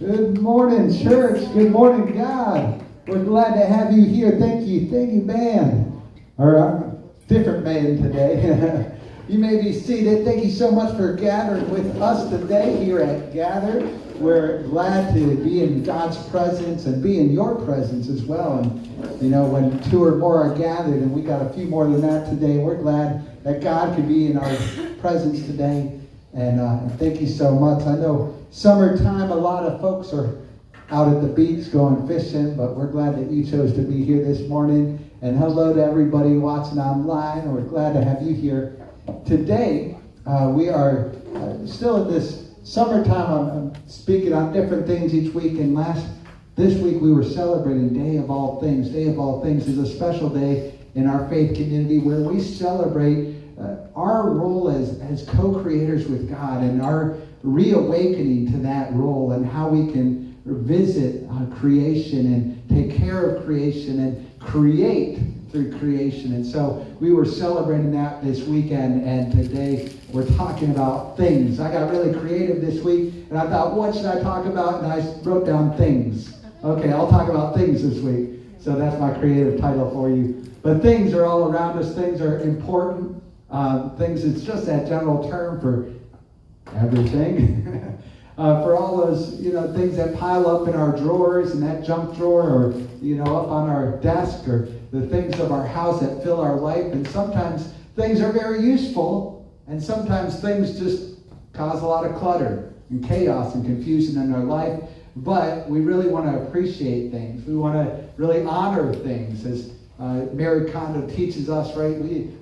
Good morning, church. Good morning, God. We're glad to have you here. Thank you, band. Or different band today. You may be seated. Thank you so much for gathering with us today here at Gather. We're glad to be in God's presence and be in your presence as well. And you know, when two or more are gathered, and we got a few more than that today, we're glad that God could be in our presence today. And thank you so much. I know summertime, a lot of folks are out at the beach going fishing, but we're glad that you chose to be here this morning. And hello to everybody watching online. We're glad to have you here. Today, we are still in this summertime. I'm speaking on different things each week. And this week we were celebrating Day of All Things. Day of All Things is a special day in our faith community where we celebrate our role as co-creators with God and our reawakening to that role and how we can visit creation and take care of creation and create through creation. And so we were celebrating that this weekend, and today we're talking about things. I got really creative this week, and I thought, what should I talk about? And I wrote down things. Okay, I'll talk about things this week. So that's my creative title for you. But things are all around us. Things are important. Things, it's just that general term for everything. For all those, things that pile up in our drawers and that junk drawer, or, up on our desk, or the things of our house that fill our life. And sometimes things are very useful, and sometimes things just cause a lot of clutter and chaos and confusion in our life. But we really want to appreciate things. We want to really honor things. As Mary Kondo teaches us, right?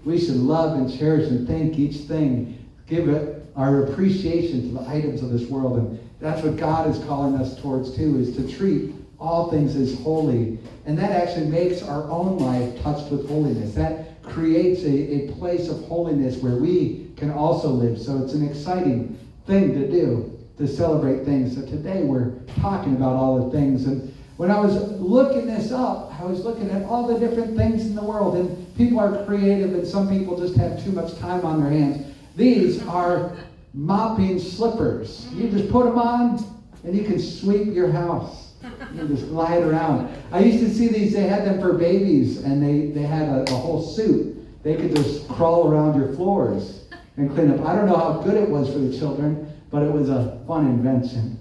We should love and cherish and thank each thing. Give it our appreciation to the items of this world. And that's what God is calling us towards too, is to treat all things as holy. And that actually makes our own life touched with holiness. That creates a place of holiness where we can also live. So it's an exciting thing to do, to celebrate things. So today we're talking about all the things. And when I was looking this up, I was looking at all the different things in the world. And people are creative, and some people just have too much time on their hands. These are mopping slippers. You just put them on, and you can sweep your house. You can just glide around. I used to see these. They had them for babies, and they had a whole suit. They could just crawl around your floors and clean up. I don't know how good it was for the children, but it was a fun invention.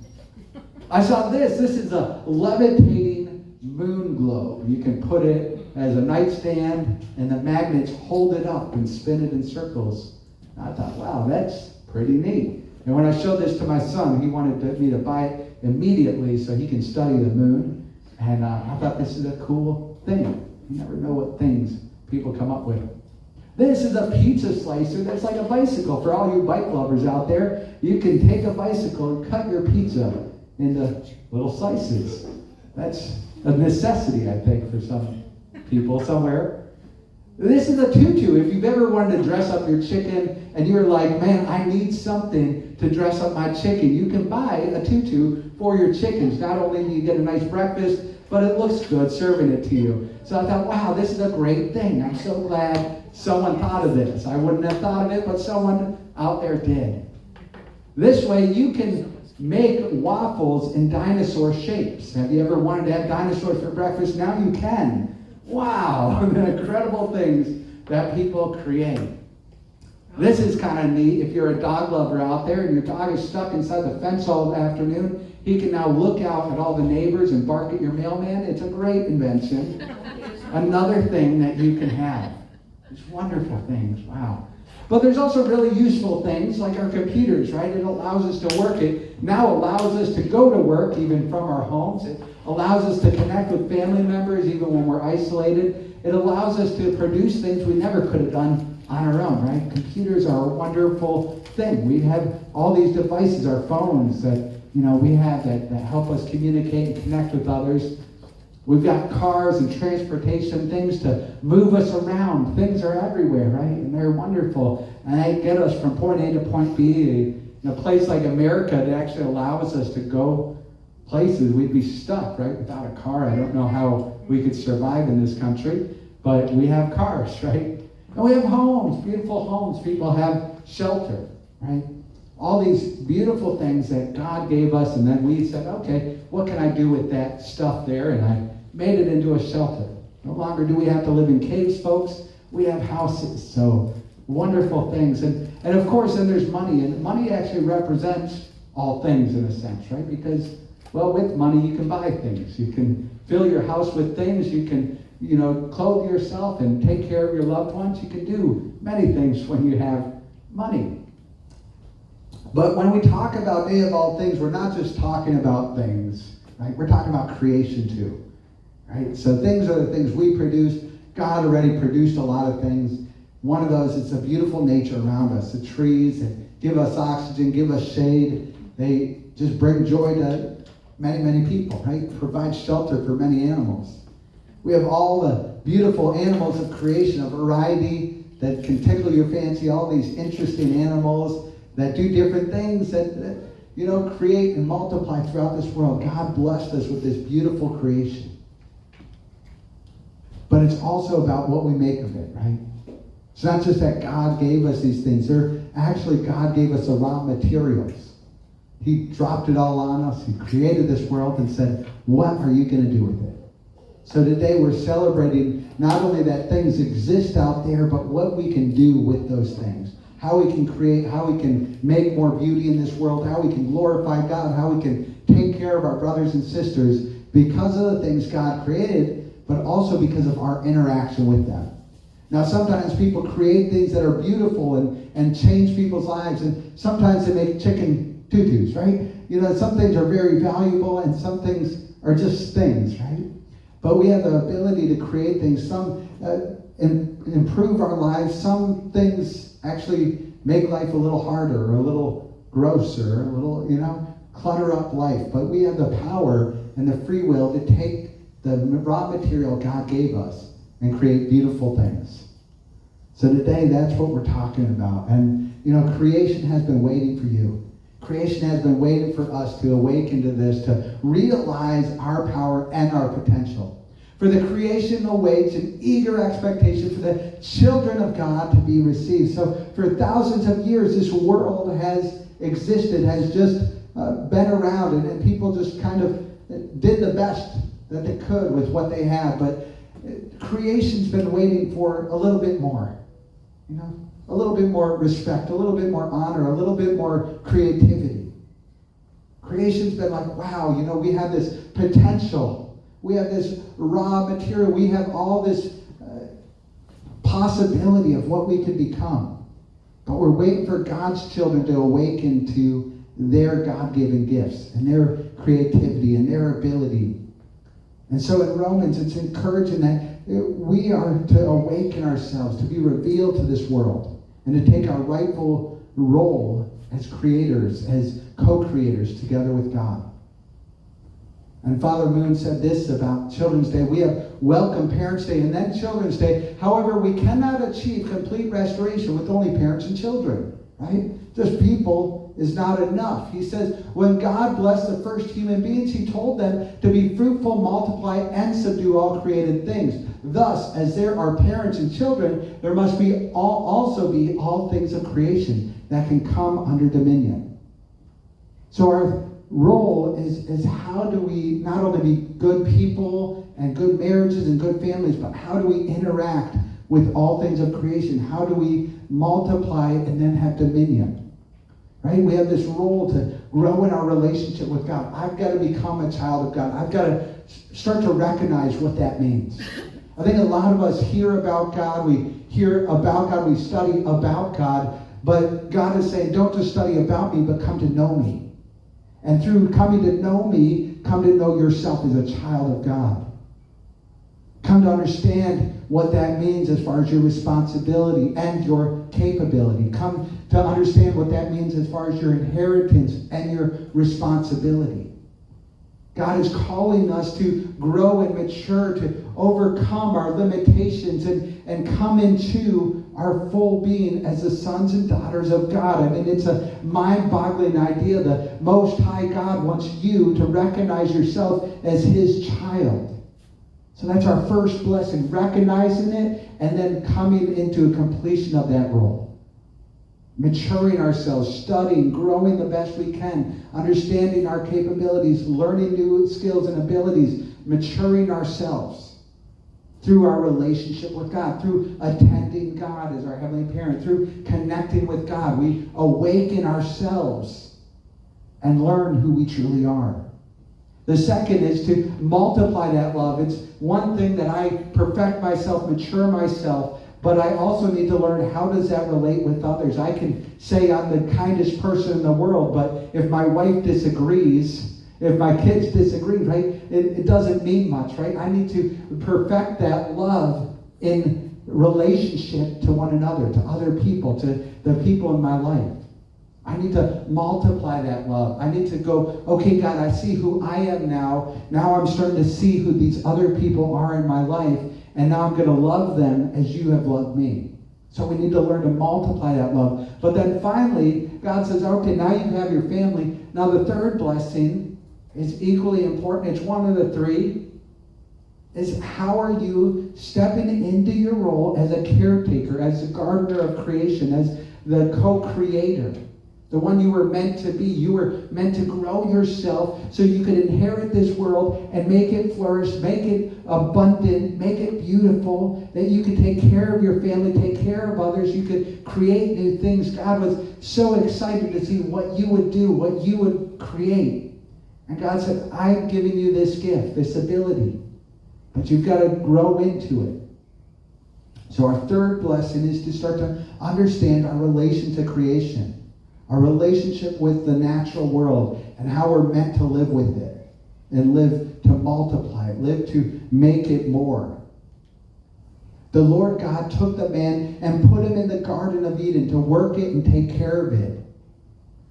I saw this. This is a levitating moon globe. You can put it as a nightstand, and the magnets hold it up and spin it in circles. I thought, wow, that's pretty neat. And when I showed this to my son, he wanted me to buy it immediately so he can study the moon. And I thought this is a cool thing. You never know what things people come up with. This is a pizza slicer that's like a bicycle. For all you bike lovers out there, you can take a bicycle and cut your pizza into little slices. That's a necessity, I think, for some people somewhere. This is a tutu. If you've ever wanted to dress up your chicken and you're like, man, I need something to dress up my chicken, you can buy a tutu for your chickens. Not only do you get a nice breakfast, but it looks good serving it to you. So I thought, wow, this is a great thing. I'm so glad someone thought of this. I wouldn't have thought of it, but someone out there did. This way you can make waffles in dinosaur shapes. Have you ever wanted to have dinosaurs for breakfast? Now you can. Wow, the incredible things that people create. This is kind of neat. If you're a dog lover out there and your dog is stuck inside the fence all afternoon, he can now look out at all the neighbors and bark at your mailman. It's a great invention. Another thing that you can have. It's wonderful things. Wow. But there's also really useful things like our computers, right? It allows us to work. It now allows us to go to work even from our homes. It allows us to connect with family members even when we're isolated. It allows us to produce things we never could have done on our own, right? Computers are a wonderful thing. We have all these devices, our phones that we have that help us communicate and connect with others. We've got cars and transportation, things to move us around. Things are everywhere, right? And they're wonderful. And they get us from point A to point B. In a place like America, it actually allows us to go places. We'd be stuck, right? Without a car, I don't know how we could survive in this country. But we have cars, right? And we have homes, beautiful homes. People have shelter, right? all these beautiful things that God gave us, and then we said, okay, what can I do with that stuff there? And I made it into a shelter. No longer do we have to live in caves, folks. We have houses. So wonderful things. And of course, then there's money. And money actually represents all things in a sense, right? Because, well, with money, you can buy things. You can fill your house with things. You can, clothe yourself and take care of your loved ones. You can do many things when you have money. But when we talk about Day of All Things, we're not just talking about things, right? We're talking about creation too, right? So things are the things we produce. God already produced a lot of things. One of those, it's a beautiful nature around us. The trees that give us oxygen, give us shade. They just bring joy to many, many people, right? Provide shelter for many animals. We have all the beautiful animals of creation, a variety that can tickle your fancy, all these interesting animals that do different things that create and multiply throughout this world. God blessed us with this beautiful creation. But it's also about what we make of it, right? It's not just that God gave us these things. God gave us the raw materials. He dropped it all on us. He created this world and said, what are you going to do with it? So today we're celebrating not only that things exist out there, but what we can do with those things. How we can create, how we can make more beauty in this world, how we can glorify God, how we can take care of our brothers and sisters because of the things God created, but also because of our interaction with them. Now, sometimes people create things that are beautiful and change people's lives, and sometimes they make chicken tutus, right? Some things are very valuable, and some things are just things, right? But we have the ability to create things. Some improve our lives. Some things actually make life a little harder, or a little grosser, a little, clutter up life. But we have the power and the free will to take the raw material God gave us and create beautiful things. So today, that's what we're talking about. And, creation has been waiting for you. Creation has been waiting for us to awaken to this, to realize our power and our potential. For the creation awaits an eager expectation for the children of God to be received. So for thousands of years, this world has existed, has just been around, and people just kind of did the best that they could with what they had. But creation's been waiting for a little bit more. A little bit more respect, a little bit more honor, a little bit more creativity. Creation's been like, wow, we have this potential. We have this raw material. We have all this possibility of what we could become. But we're waiting for God's children to awaken to their God-given gifts and their creativity and their ability. And so in Romans, it's encouraging that we are to awaken ourselves, to be revealed to this world, and to take our rightful role as creators, as co-creators together with God. And Father Moon said this about Children's Day. We have Welcome Parents' Day and then Children's Day. However, we cannot achieve complete restoration with only parents and children, right? Just people is not enough. He says, when God blessed the first human beings, he told them to be fruitful, multiply, and subdue all created things. Thus, as there are parents and children, there must be also be all things of creation that can come under dominion. So our role is how do we not only be good people and good marriages and good families, but how do we interact with all things of creation? How do we multiply and then have dominion? Right? We have this role to grow in our relationship with God. I've got to become a child of God. I've got to start to recognize what that means. I think a lot of us hear about God. We hear about God. We study about God. But God is saying, don't just study about me, but come to know me. And through coming to know me, come to know yourself as a child of God. Come to understand what that means as far as your responsibility and your capability. Come to understand what that means as far as your inheritance and your responsibility. God is calling us to grow and mature, to overcome our limitations and come into our full being as the sons and daughters of God. I mean, it's a mind-boggling idea. The Most High God wants you to recognize yourself as his child. So that's our first blessing, recognizing it and then coming into a completion of that role. Maturing ourselves, studying, growing the best we can, understanding our capabilities, learning new skills and abilities, maturing ourselves through our relationship with God, through attending God as our Heavenly Parent, through connecting with God. We awaken ourselves and learn who we truly are. The second is to multiply that love. It's one thing that I perfect myself, mature myself, but I also need to learn, how does that relate with others? I can say I'm the kindest person in the world, but if my wife disagrees, if my kids disagree, right, it doesn't mean much, right? I need to perfect that love in relationship to one another, to other people, to the people in my life. I need to multiply that love. I need to go, okay, God, I see who I am now. Now I'm starting to see who these other people are in my life. And now I'm going to love them as you have loved me. So we need to learn to multiply that love. But then finally, God says, okay, now you have your family. Now the third blessing is equally important. It's one of the three. Is how are you stepping into your role as a caretaker, as the gardener of creation, as the co-creator? The one you were meant to be. You were meant to grow yourself so you could inherit this world and make it flourish, make it abundant, make it beautiful, that you could take care of your family, take care of others, you could create new things. God was so excited to see what you would do, what you would create. And God said, I'm giving you this gift, this ability, but you've got to grow into it. So our third blessing is to start to understand our relation to creation. Our relationship with the natural world and how we're meant to live with it and live to multiply it, live to make it more. The Lord God took the man and put him in the Garden of Eden to work it and take care of it.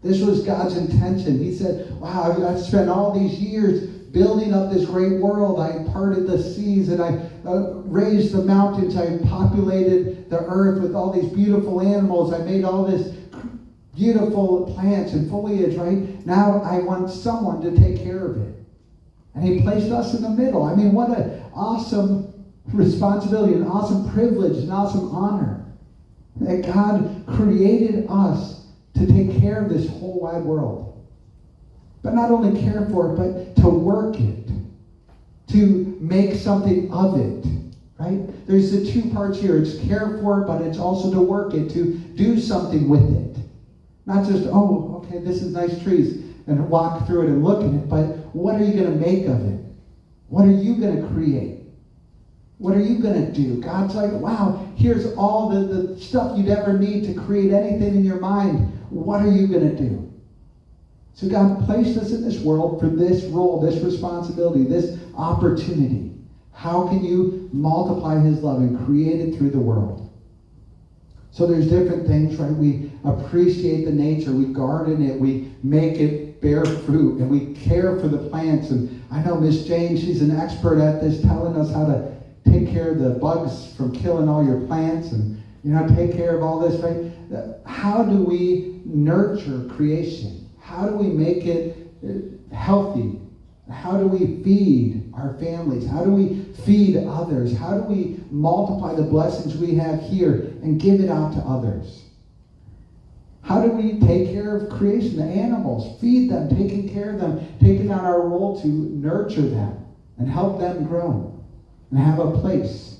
This was God's intention. He said, wow, I've spent all these years building up this great world. I parted the seas and I raised the mountains. I populated the earth with all these beautiful animals. I made all this beautiful plants and foliage, right? Now I want someone to take care of it. And he placed us in the middle. I mean, what an awesome responsibility, an awesome privilege, an awesome honor that God created us to take care of this whole wide world. But not only care for it, but to work it, to make something of it, right? There's the two parts here. It's care for it, but it's also to work it, to do something with it. Not just, oh, okay, this is nice trees, and walk through it and look at it, but what are you going to make of it? What are you going to create? What are you going to do? God's like, wow, here's all the stuff you'd ever need to create anything in your mind. What are you going to do? So God placed us in this world for this role, this responsibility, this opportunity. How can you multiply his love and create it through the world? So there's different things, right? We appreciate the nature. We garden it. We make it bear fruit. And we care for the plants. And I know Miss Jane, she's an expert at this, telling us how to take care of the bugs from killing all your plants and, take care of all this, right? How do we nurture creation? How do we make it healthy? How do we feed our families? How do we feed others? How do we multiply the blessings we have here and give it out to others? How do we take care of creation, the animals, feed them, taking care of them, taking on our role to nurture them and help them grow and have a place?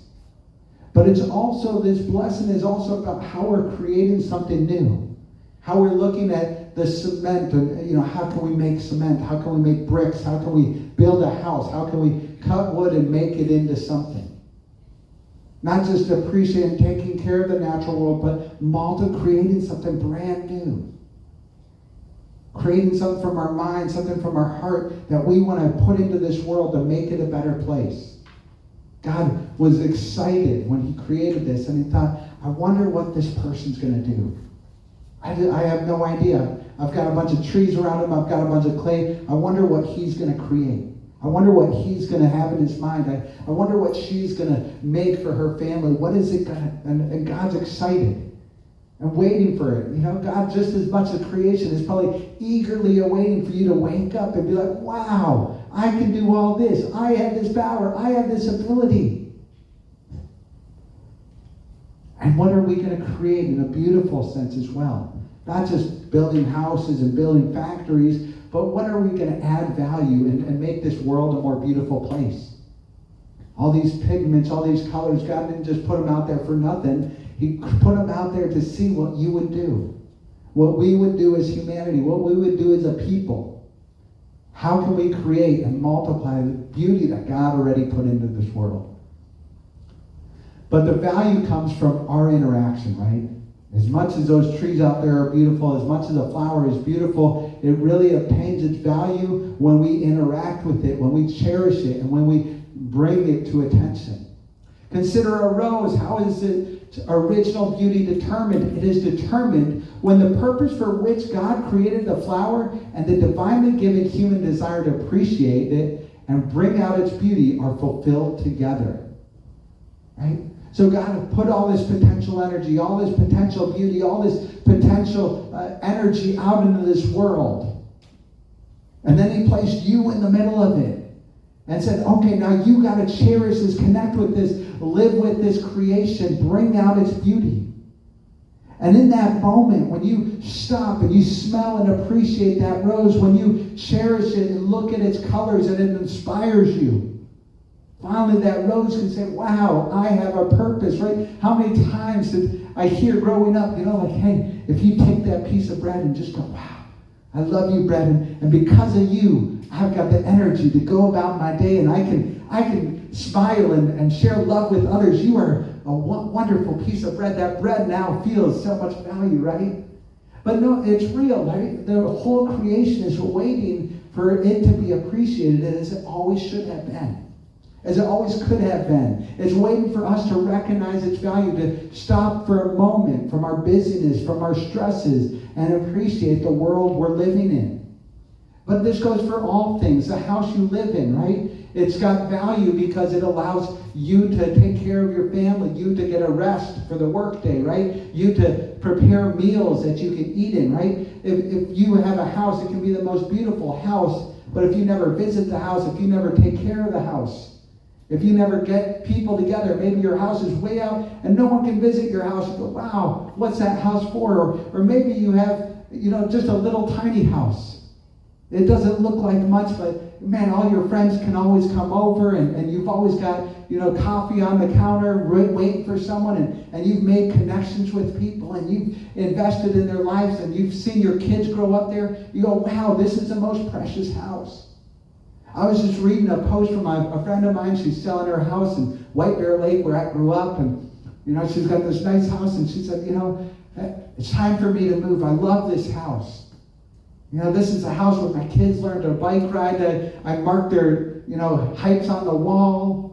But it's also, this blessing is also about how we're creating something new. How we're looking at the cement and, how can we make cement? How can we make bricks? How can we build a house? How can we cut wood and make it into something? Not just appreciating taking care of the natural world, but creating something brand new. Creating something from our mind, something from our heart that we want to put into this world to make it a better place. God was excited when he created this, and he thought, I wonder what this person's going to do. I have no idea. I've got a bunch of trees around him. I've got a bunch of clay. I wonder what he's going to create. I wonder what he's going to have in his mind. I wonder what she's going to make for her family. What is it going to... And God's excited and waiting for it. God, just as much as creation, is probably eagerly awaiting for you to wake up and be like, wow, I can do all this. I have this power. I have this ability. And what are we going to create in a beautiful sense as well? Not just building houses and building factories, but what are we going to add value and make this world a more beautiful place? All these pigments, all these colors, God didn't just put them out there for nothing. He put them out there to see what you would do. What we would do as humanity, what we would do as a people. How can we create and multiply the beauty that God already put into this world? But the value comes from our interaction, right? As much as those trees out there are beautiful, as much as a flower is beautiful, it really obtains its value when we interact with it, when we cherish it, and when we bring it to attention. Consider a rose. How is its original beauty determined? It is determined when the purpose for which God created the flower and the divinely given human desire to appreciate it and bring out its beauty are fulfilled together. Right? So God had put all this potential energy, all this potential beauty, all this potential energy out into this world. And then he placed you in the middle of it. And said, okay, now you got to cherish this, connect with this, live with this creation, bring out its beauty. And in that moment, when you stop and you smell and appreciate that rose, when you cherish it and look at its colors and it inspires you, finally that rose can say, wow, I have a purpose, right? How many times did I hear growing up, like, hey, if you take that piece of bread and just go, wow, I love you, bread, and because of you, I've got the energy to go about my day, and I can smile and share love with others. You are a wonderful piece of bread. That bread now feels so much value, right? But no, it's real, right? The whole creation is waiting for it to be appreciated as it always should have been, as it always could have been. It's waiting for us to recognize its value, to stop for a moment from our busyness, from our stresses, and appreciate the world we're living in. But this goes for all things. The house you live in, right? It's got value because it allows you to take care of your family, you to get a rest for the workday, right? You to prepare meals that you can eat in, right? If you have a house, it can be the most beautiful house, but if you never visit the house, if you never take care of the house, if you never get people together, maybe your house is way out and no one can visit your house. You go, wow, what's that house for? Or maybe you have, just a little tiny house. It doesn't look like much, but man, all your friends can always come over and you've always got, coffee on the counter waiting for someone and you've made connections with people and you've invested in their lives and you've seen your kids grow up there. You go, wow, this is the most precious house. I was just reading a post from a friend of mine. She's selling her house in White Bear Lake where I grew up, and she's got this nice house, and she said, it's time for me to move. I love this house. This is a house where my kids learned to bike ride. I marked their, heights on the wall.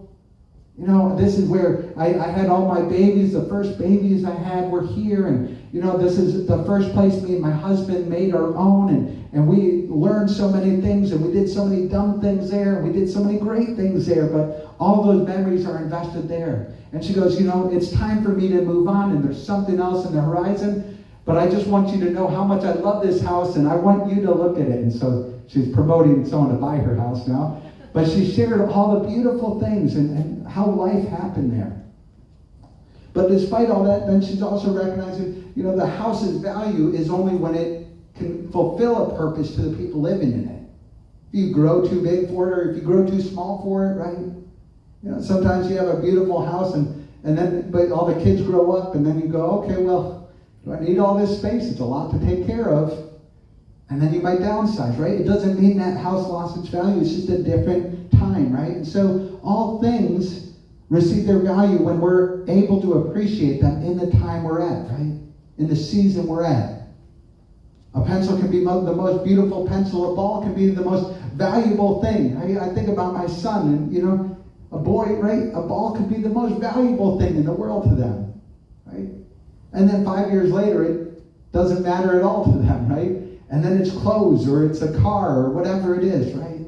This is where I had all my babies. The first babies I had were here. And, this is the first place me and my husband made our own. And we learned so many things. And we did so many dumb things there. And we did so many great things there. But all those memories are invested there. And she goes, it's time for me to move on. And there's something else in the horizon. But I just want you to know how much I love this house, and I want you to look at it. And so she's promoting someone to buy her house now. But she shared all the beautiful things and how life happened there. But despite all that, then she's also recognizing, the house's value is only when it can fulfill a purpose to the people living in it. If you grow too big for it, or if you grow too small for it, right? Sometimes you have a beautiful house, but all the kids grow up, and then you go, okay, well, do I need all this space? It's a lot to take care of. And then you might downsize, right? It doesn't mean that house lost its value. It's just a different time, right? And so all things receive their value when we're able to appreciate them in the time we're at, right? In the season we're at. A pencil can be the most beautiful pencil. A ball can be the most valuable thing. I think about my son, and a boy, right? A ball could be the most valuable thing in the world to them, right? And then 5 years later, it doesn't matter at all to them, right? And then it's clothes, or it's a car, or whatever it is, right?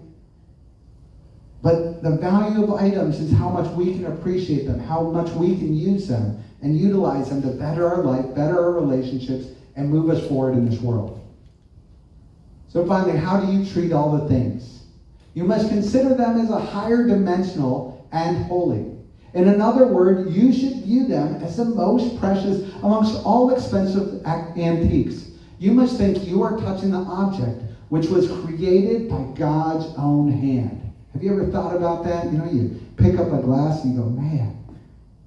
But the value of items is how much we can appreciate them, how much we can use them and utilize them to better our life, better our relationships, and move us forward in this world. So finally, how do you treat all the things? You must consider them as a higher dimensional and holy. In another word, you should view them as the most precious amongst all expensive antiques. You must think you are touching the object which was created by God's own hand. Have you ever thought about that? You know, you pick up a glass and you go, man,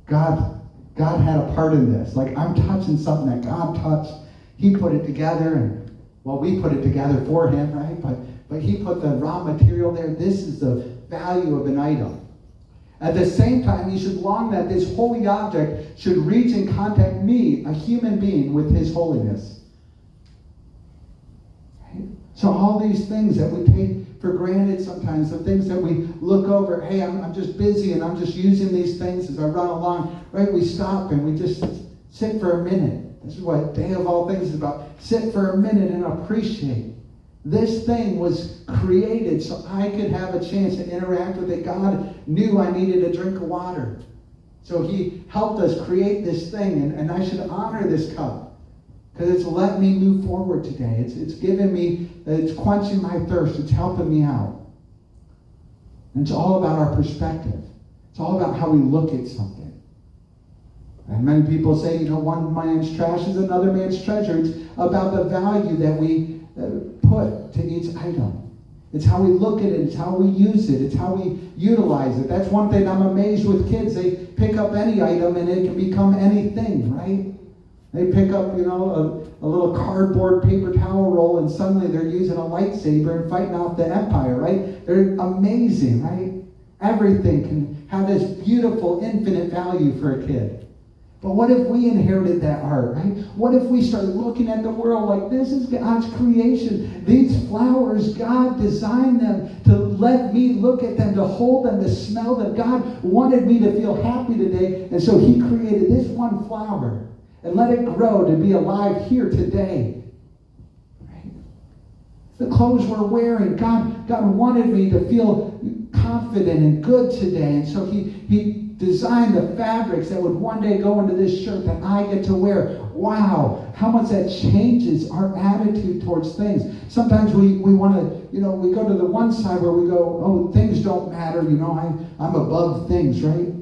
God had a part in this. Like, I'm touching something that God touched. He put it together, and, well, we put it together for him, right? But he put the raw material there. This is the value of an item. At the same time, you should long that this holy object should reach and contact me, a human being, with his holiness. Right? So all these things that we take for granted sometimes, the things that we look over, hey, I'm just busy and I'm just using these things as I run along, right? We stop and we just sit for a minute. This is what Day of All Things is about. Sit for a minute and appreciate. This thing was created so I could have a chance to interact with it. God knew I needed a drink of water. So he helped us create this thing, and I should honor this cup because it's let me move forward today. It's given me, it's quenching my thirst. It's helping me out. And it's all about our perspective. It's all about how we look at something. And many people say, you know, one man's trash is another man's treasure. It's about the value that we put to each item. It's how we look at it. It's how we use it. It's how we utilize it. That's one thing I'm amazed with kids. They pick up any item and it can become anything, right? They pick up, you know, a little cardboard paper towel roll and suddenly they're using a lightsaber and fighting off the Empire, right? They're amazing, right? Everything can have this beautiful, infinite value for a kid. But what if we inherited that art, right? What if we started looking at the world like this is God's creation? These flowers, God designed them to let me look at them, to hold them, to smell them. God wanted me to feel happy today, and so he created this one flower and let it grow to be alive here today. Right? The clothes we're wearing, God wanted me to feel confident and good today, and so he designed the fabrics that would one day go into this shirt that I get to wear. Wow, how much that changes our attitude towards things. Sometimes we want to, you know, we go to the one side where we go, oh, things don't matter, you know, I'm above things, right?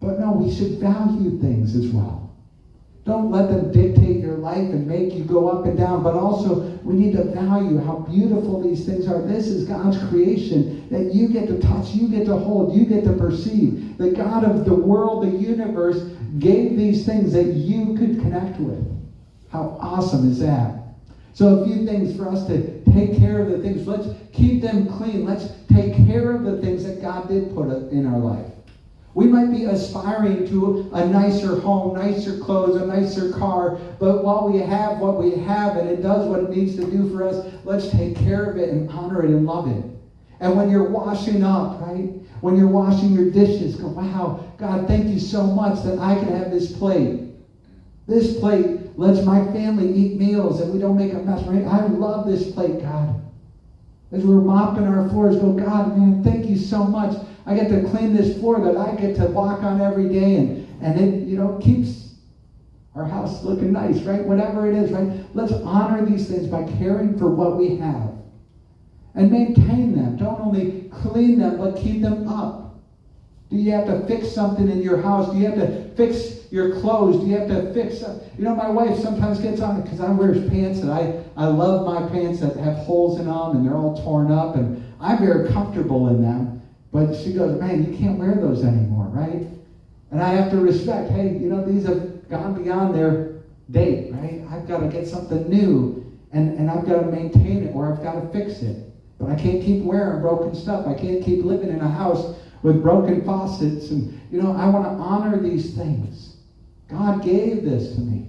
But no, we should value things as well. Don't let them dictate your life and make you go up and down, but also we need to value how beautiful these things are. This is God's creation that you get to touch, you get to hold, you get to perceive. The God of the world, the universe, gave these things that you could connect with. How awesome is that? So a few things for us to take care of the things. Let's keep them clean. Let's take care of the things that God did put in our life. We might be aspiring to a nicer home, nicer clothes, a nicer car, but while we have what we have and it does what it needs to do for us, let's take care of it and honor it and love it. And when you're washing up, right? When you're washing your dishes, go, wow, God, thank you so much that I can have this plate. This plate lets my family eat meals and we don't make a mess, right? I love this plate, God. As we're mopping our floors, go, God, man, thank you so much. I get to clean this floor that I get to walk on every day, and it, you know, keeps our house looking nice, right? Whatever it is, right? Let's honor these things by caring for what we have. And maintain them. Don't only clean them, but keep them up. Do you have to fix something in your house? Do you have to fix your clothes? Do you have to fix... You know, my wife sometimes gets on it because I wear pants, and I love my pants that have holes in them, and they're all torn up, and I'm very comfortable in them. But she goes, man, you can't wear those anymore, right? And I have to respect, hey, you know, these have gone beyond their date, right? I've got to get something new, and I've got to maintain it, or I've got to fix it. But I can't keep wearing broken stuff. I can't keep living in a house with broken faucets. And, you know, I want to honor these things. God gave this to me.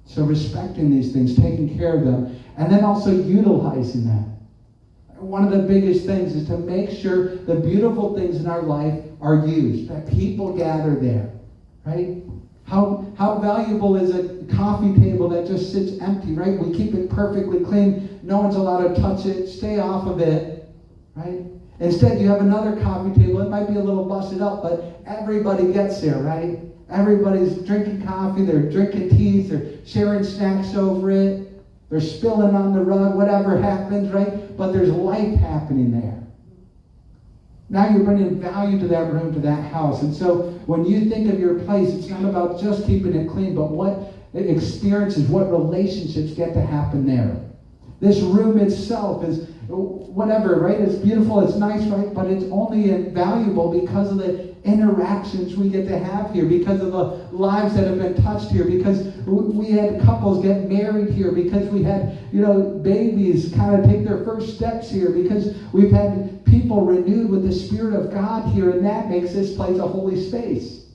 So respecting these things, taking care of them, and then also utilizing them. One of the biggest things is to make sure the beautiful things in our life are used, that people gather there, right? How valuable is a coffee table that just sits empty, right? We keep it perfectly clean. No one's allowed to touch it. Stay off of it, right? Instead, you have another coffee table. It might be a little busted up, but everybody gets there, right? Everybody's drinking coffee. They're drinking teas. They're sharing snacks over it. They're spilling on the rug, whatever happens, right? But there's life happening there. Now you're bringing value to that room, to that house. And so when you think of your place, it's not about just keeping it clean, but what experiences, what relationships get to happen there. This room itself is whatever, right? It's beautiful, it's nice, right? But it's only valuable because of the interactions we get to have here, because of the lives that have been touched here, because we had couples get married here, because we had, babies kind of take their first steps here, because we've had people renewed with the Spirit of God here, and that makes this place a holy space.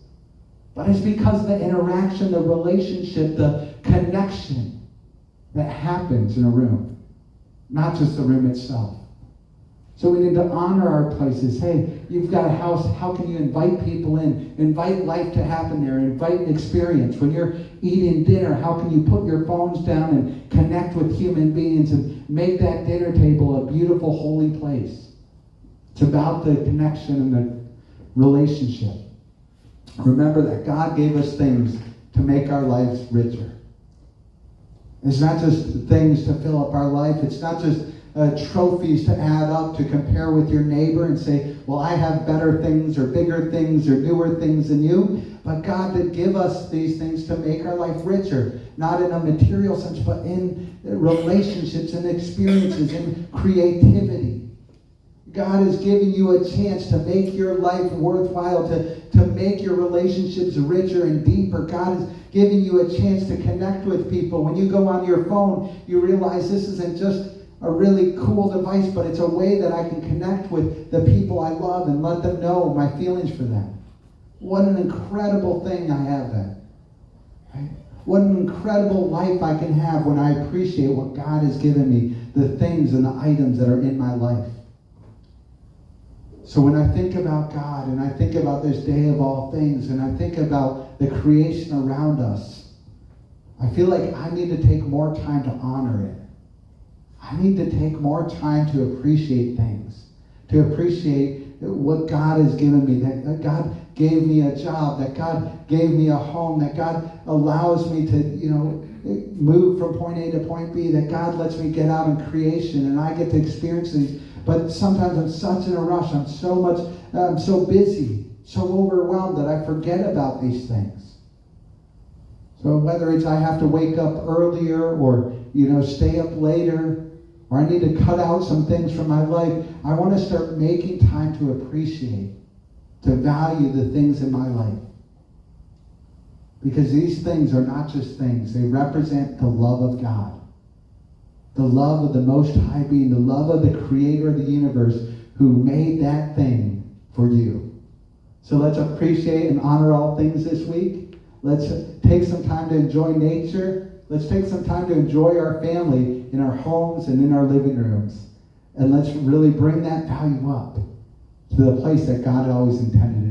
But it's because of the interaction, the relationship, the connection that happens in a room, not just the room itself. So we need to honor our places. Hey, you've got a house. How can you invite people in? Invite life to happen there. Invite experience. When you're eating dinner, how can you put your phones down and connect with human beings and make that dinner table a beautiful, holy place? It's about the connection and the relationship. Remember that God gave us things to make our lives richer. It's not just things to fill up our life. It's not just trophies to add up, to compare with your neighbor and say, well, I have better things or bigger things or newer things than you. But God did give us these things to make our life richer, not in a material sense, but in relationships and experiences and creativity. God is giving you a chance to make your life worthwhile, to make your relationships richer and deeper. God is giving you a chance to connect with people. When you go on your phone, you realize this isn't just a really cool device, but it's a way that I can connect with the people I love and let them know my feelings for them. What an incredible thing I have that. Right? What an incredible life I can have when I appreciate what God has given me, the things and the items that are in my life. So when I think about God and I think about this day of all things and I think about the creation around us, I feel like I need to take more time to honor it. I need to take more time to appreciate things, to appreciate what God has given me, that God gave me a job, that God gave me a home, that God allows me to, move from point A to point B, that God lets me get out in creation and I get to experience these. But sometimes I'm such in a rush. I'm so busy, so overwhelmed that I forget about these things. So whether it's I have to wake up earlier or, stay up later, or I need to cut out some things from my life, I want to start making time to appreciate, to value the things in my life. Because these things are not just things. They represent the love of God. The love of the Most High Being, the love of the Creator of the universe who made that thing for you. So let's appreciate and honor all things this week. Let's take some time to enjoy nature. Let's take some time to enjoy our family in our homes and in our living rooms. And let's really bring that value up to the place that God always intended it